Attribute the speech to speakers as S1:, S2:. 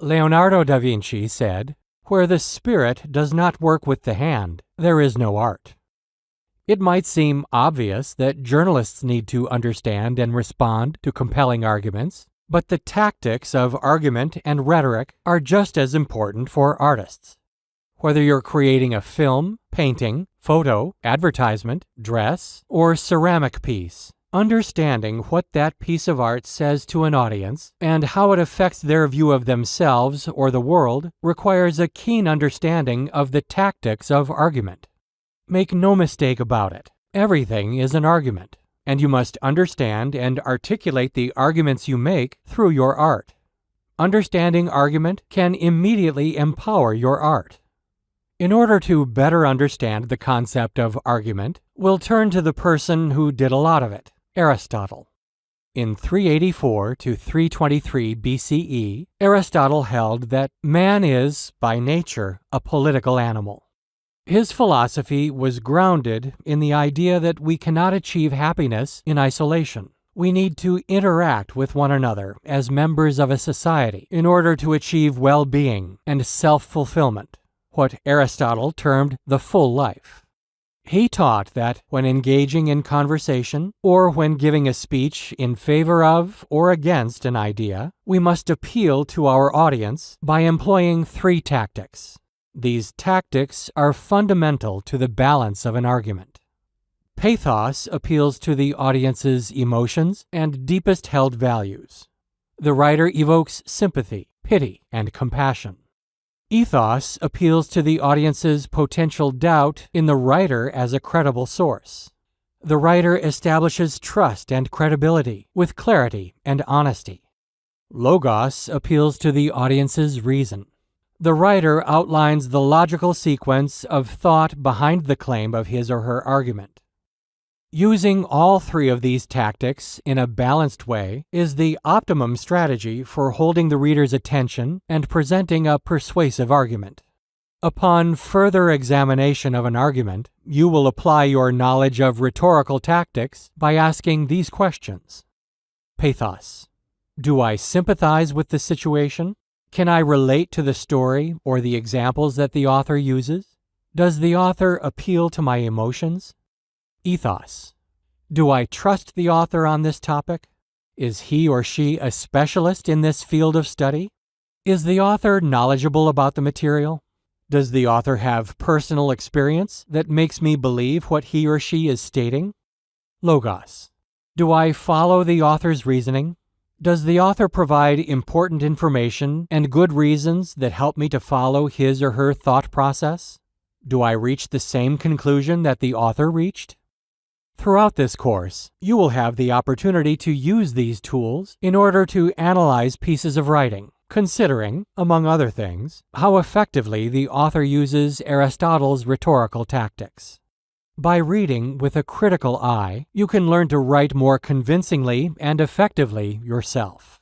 S1: Leonardo da Vinci said, "Where the spirit does not work with the hand, there is no art." It might seem obvious that journalists need to understand and respond to compelling arguments, but the tactics of argument and rhetoric are just as important for artists. Whether you're creating a film, painting, photo, advertisement, dress, or ceramic piece, understanding what that piece of art says to an audience and how it affects their view of themselves or the world requires a keen understanding of the tactics of argument. Make no mistake about it, everything is an argument, and you must understand and articulate the arguments you make through your art. Understanding argument can immediately empower your art. In order to better understand the concept of argument, we'll turn to the person who did a lot of it, Aristotle. In 384 to 323 BCE, Aristotle held that man is, by nature, a political animal. His philosophy was grounded in the idea that we cannot achieve happiness in isolation. We need to interact with one another as members of a society in order to achieve well-being and self-fulfillment, what Aristotle termed the full life. He taught that when engaging in conversation or when giving a speech in favor of or against an idea, we must appeal to our audience by employing three tactics. These tactics are fundamental to the balance of an argument. Pathos appeals to the audience's emotions and deepest held values. The writer evokes sympathy, pity, and compassion. Ethos appeals to the audience's potential doubt in the writer as a credible source. The writer establishes trust and credibility with clarity and honesty. Logos appeals to the audience's reason. The writer outlines the logical sequence of thought behind the claim of his or her argument. Using all three of these tactics in a balanced way is the optimum strategy for holding the reader's attention and presenting a persuasive argument. Upon further examination of an argument, you will apply your knowledge of rhetorical tactics by asking these questions. Pathos. Do I sympathize with the situation? Can I relate to the story or the examples that the author uses? Does the author appeal to my emotions? Ethos. Do I trust the author on this topic? Is he or she a specialist in this field of study? Is the author knowledgeable about the material? Does the author have personal experience that makes me believe what he or she is stating? Logos. Do I follow the author's reasoning? Does the author provide important information and good reasons that help me to follow his or her thought process? Do I reach the same conclusion that the author reached? Throughout this course, you will have the opportunity to use these tools in order to analyze pieces of writing, considering, among other things, how effectively the author uses Aristotle's rhetorical tactics. By reading with a critical eye, you can learn to write more convincingly and effectively yourself.